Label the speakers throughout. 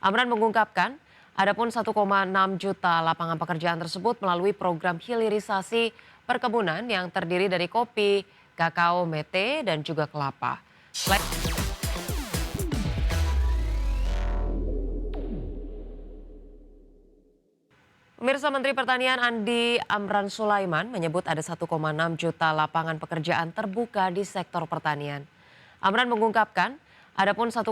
Speaker 1: Amran mengungkapkan, adapun 1,6 juta lapangan pekerjaan tersebut melalui program hilirisasi perkebunan yang terdiri dari kopi, kakao, mete, dan juga kelapa. Pemirsa, Menteri Pertanian Andi Amran Sulaiman menyebut ada 1,6 juta lapangan pekerjaan terbuka di sektor pertanian. Amran mengungkapkan, adapun 1,6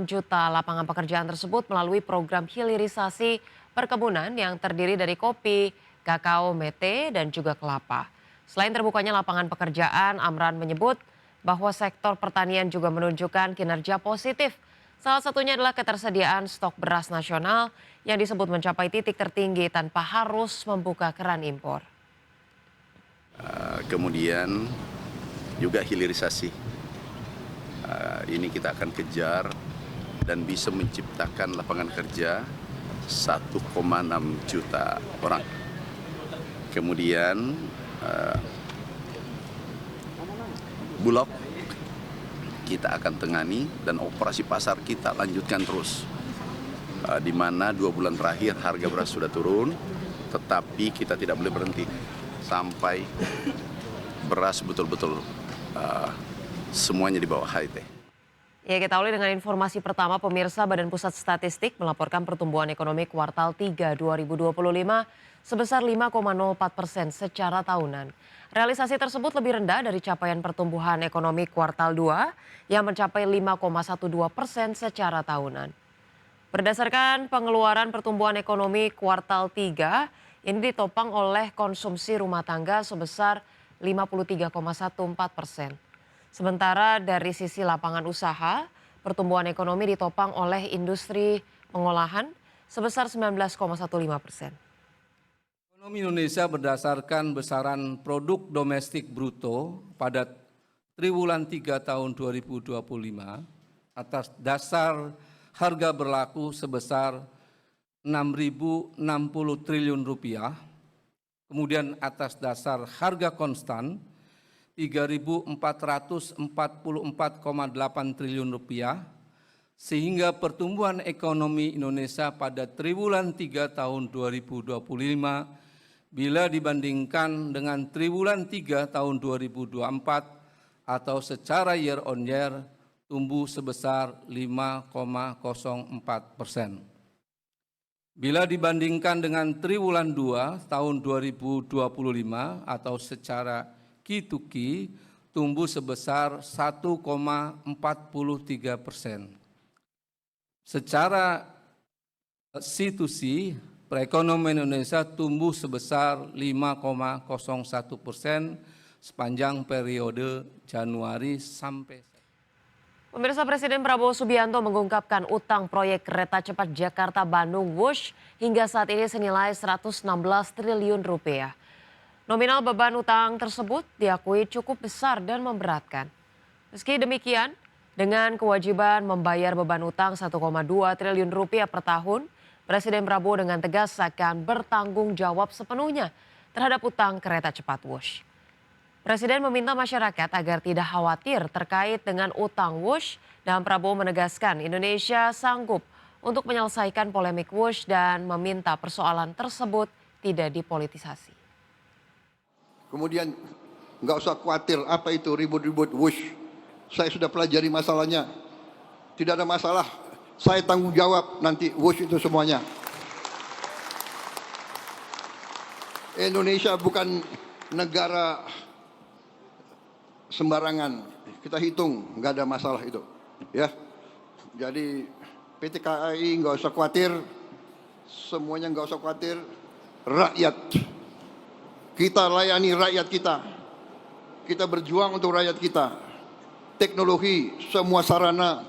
Speaker 1: juta lapangan pekerjaan tersebut melalui program hilirisasi perkebunan yang terdiri dari kopi, kakao, mete, dan juga kelapa. Selain terbukanya lapangan pekerjaan, Amran menyebut bahwa sektor pertanian juga menunjukkan kinerja positif. Salah satunya adalah ketersediaan stok beras nasional yang disebut mencapai titik tertinggi tanpa harus membuka keran impor.
Speaker 2: Kemudian juga hilirisasi. Ini kita akan kejar dan bisa menciptakan lapangan kerja 1,6 juta orang. Kemudian Bulog kita akan tengani dan operasi pasar kita lanjutkan terus. Di mana 2 bulan terakhir harga beras sudah turun, tetapi kita tidak boleh berhenti sampai beras betul-betul semuanya di bawah HIT.
Speaker 1: Ya, kita awali dengan informasi pertama. Pemirsa, Badan Pusat Statistik melaporkan pertumbuhan ekonomi kuartal 3 2025 sebesar 5,04% secara tahunan. Realisasi tersebut lebih rendah dari capaian pertumbuhan ekonomi kuartal 2 yang mencapai 5,12% secara tahunan. Berdasarkan pengeluaran pertumbuhan ekonomi kuartal 3, ini ditopang oleh konsumsi rumah tangga sebesar 53,14%. Sementara dari sisi lapangan usaha, pertumbuhan ekonomi ditopang oleh industri pengolahan sebesar 19,15%.
Speaker 3: Ekonomi Indonesia berdasarkan besaran produk domestik bruto pada triwulan 3 tahun 2025 atas dasar harga berlaku sebesar 6.060 triliun rupiah, kemudian atas dasar harga konstan 3.444,8 triliun rupiah, sehingga pertumbuhan ekonomi Indonesia pada triwulan 3 tahun 2025 bila dibandingkan dengan triwulan 3 tahun 2024 atau secara year on year tumbuh sebesar 5,04%. Bila dibandingkan dengan triwulan 2 tahun 2025 atau secara Q2Q tumbuh sebesar 1,43%. Secara C2C, perekonomian Indonesia tumbuh sebesar 5,01% sepanjang periode Januari sampai.
Speaker 1: Pemirsa, Presiden Prabowo Subianto mengungkapkan utang proyek kereta cepat Jakarta-Bandung Wush hingga saat ini senilai 116 triliun rupiah. Nominal beban utang tersebut diakui cukup besar dan memberatkan. Meski demikian, dengan kewajiban membayar beban utang 1,2 triliun rupiah per tahun, Presiden Prabowo dengan tegas akan bertanggung jawab sepenuhnya terhadap utang kereta cepat Wush. Presiden meminta masyarakat agar tidak khawatir terkait dengan utang Wush dan Prabowo menegaskan Indonesia sanggup untuk menyelesaikan polemik Wush dan meminta persoalan tersebut tidak dipolitisasi.
Speaker 4: Kemudian nggak usah khawatir apa itu ribut-ribut Wush. Saya sudah pelajari masalahnya. Tidak ada masalah. Saya tanggung jawab nanti Wush itu semuanya. Indonesia bukan negara sembarangan. Kita hitung nggak ada masalah itu. Ya. Jadi PT KAI nggak usah khawatir. Semuanya nggak usah khawatir. Rakyat. Kita layani rakyat kita. Kita berjuang untuk rakyat kita. Teknologi, semua sarana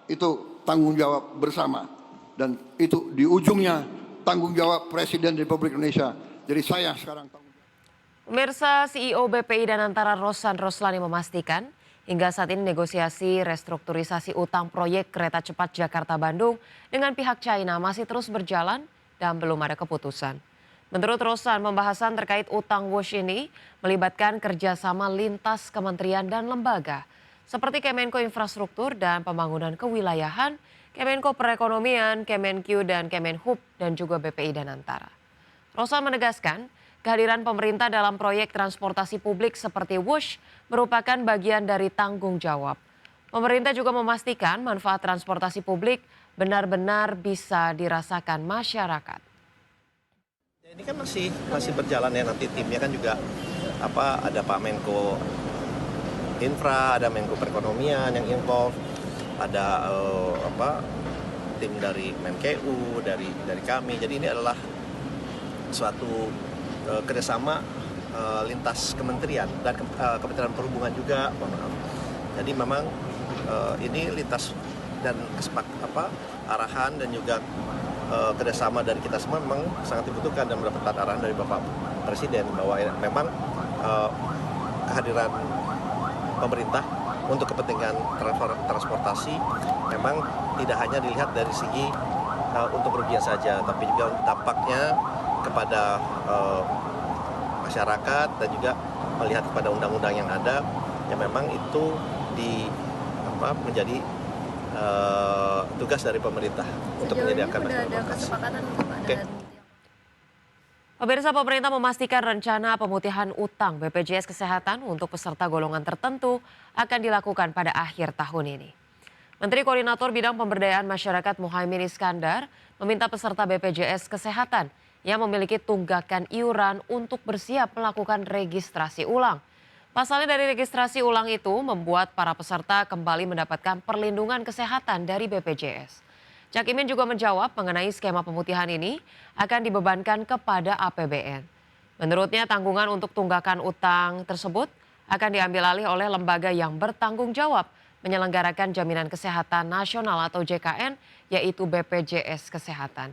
Speaker 4: itu tanggung jawab bersama. Dan itu di ujungnya tanggung jawab Presiden Republik Indonesia. Jadi saya sekarang tanggung jawab.
Speaker 1: Pemirsa, CEO BPI dan Antara Rosan Roslani memastikan hingga saat ini negosiasi restrukturisasi utang proyek kereta cepat Jakarta-Bandung dengan pihak China masih terus berjalan dan belum ada keputusan. Menurut Rosan, pembahasan terkait utang Wush ini melibatkan kerjasama lintas kementerian dan lembaga seperti Kemenko Infrastruktur dan Pembangunan Kewilayahan, Kemenko Perekonomian, Kemenq, dan Kemenhub, dan juga BPI dan Antara. Rosan menegaskan, kehadiran pemerintah dalam proyek transportasi publik seperti WUSH merupakan bagian dari tanggung jawab. Pemerintah juga memastikan manfaat transportasi publik benar-benar bisa dirasakan masyarakat.
Speaker 5: Ini kan masih berjalan ya, nanti timnya kan juga ada Pak Menko Infra, ada Menko Perekonomian yang involved, ada tim dari Menkeu, dari kami. Jadi ini adalah suatu kerjasama lintas kementerian dan Kementerian Perhubungan juga. Jadi memang ini lintas dan arahan dan juga kerjasama dari kita semua memang sangat dibutuhkan dan mendapatkan arahan dari Bapak Presiden bahwa memang kehadiran pemerintah untuk kepentingan transportasi memang tidak hanya dilihat dari segi untuk kerugian saja, tapi juga dampaknya kepada masyarakat dan juga melihat kepada undang-undang yang ada yang memang itu menjadi tugas dari pemerintah untuk menyediakan transportasi.
Speaker 1: Pemirsa, pemerintah memastikan rencana pemutihan utang BPJS Kesehatan untuk peserta golongan tertentu akan dilakukan pada akhir tahun ini. Menteri Koordinator Bidang Pemberdayaan Masyarakat Muhaimin Iskandar meminta peserta BPJS Kesehatan yang memiliki tunggakan iuran untuk bersiap melakukan registrasi ulang. Pasalnya dari registrasi ulang itu membuat para peserta kembali mendapatkan perlindungan kesehatan dari BPJS. Cak Imin juga menjawab mengenai skema pemutihan ini akan dibebankan kepada APBN. Menurutnya tanggungan untuk tunggakan utang tersebut akan diambil alih oleh lembaga yang bertanggung jawab menyelenggarakan Jaminan Kesehatan Nasional atau JKN, yaitu BPJS Kesehatan.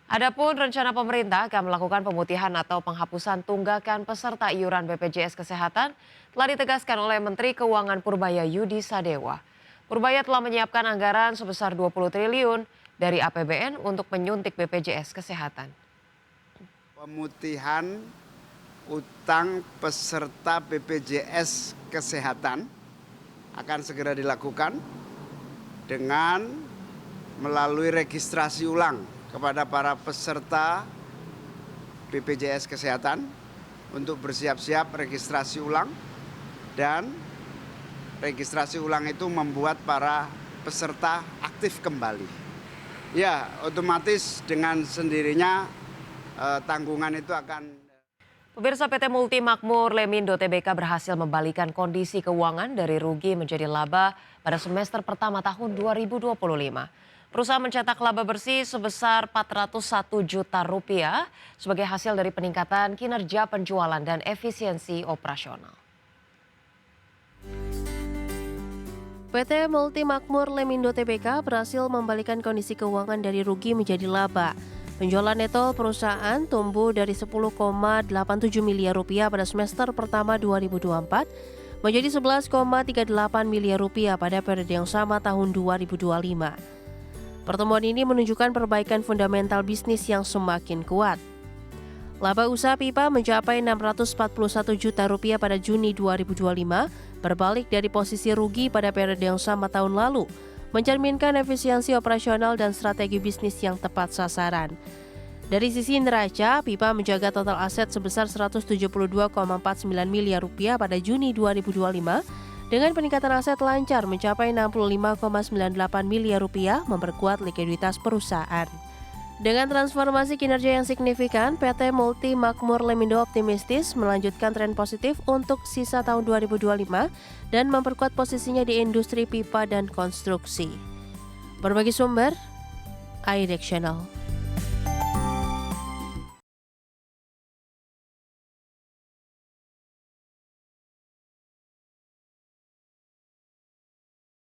Speaker 1: Adapun rencana pemerintah akan melakukan pemutihan atau penghapusan tunggakan peserta iuran BPJS Kesehatan telah ditegaskan oleh Menteri Keuangan Purbaya Yudi Sadewa. Purbaya telah menyiapkan anggaran sebesar 20 triliun dari APBN untuk menyuntik BPJS Kesehatan.
Speaker 6: Pemutihan utang peserta BPJS Kesehatan akan segera dilakukan dengan melalui registrasi ulang kepada para peserta BPJS Kesehatan untuk bersiap-siap registrasi ulang, dan registrasi ulang itu membuat para peserta aktif kembali. Ya, otomatis dengan sendirinya tanggungan itu akan...
Speaker 1: Pemirsa, PT Multimakmur Lemindo Tbk berhasil membalikan kondisi keuangan dari rugi menjadi laba pada semester pertama tahun 2025. Perusahaan mencetak laba bersih sebesar 401 juta rupiah sebagai hasil dari peningkatan kinerja penjualan dan efisiensi operasional.
Speaker 7: PT Multimakmur Lemindo Tbk berhasil membalikan kondisi keuangan dari rugi menjadi laba. Penjualan neto perusahaan tumbuh dari 10,87 miliar rupiah pada semester pertama 2024 menjadi 11,38 miliar rupiah pada periode yang sama tahun 2025. Pertemuan ini menunjukkan perbaikan fundamental bisnis yang semakin kuat. Laba usaha pipa mencapai 641 juta rupiah pada Juni 2025, berbalik dari posisi rugi pada periode yang sama tahun lalu, mencerminkan efisiensi operasional dan strategi bisnis yang tepat sasaran. Dari sisi neraca, pipa menjaga total aset sebesar 172,49 miliar rupiah pada Juni 2025, dengan peningkatan aset lancar mencapai 65,98 miliar rupiah, memperkuat likuiditas perusahaan. Dengan transformasi kinerja yang signifikan, PT Multimakmur Lemindo optimistis melanjutkan tren positif untuk sisa tahun 2025 dan memperkuat posisinya di industri pipa dan konstruksi. Berbagi sumber, iDirect Channel.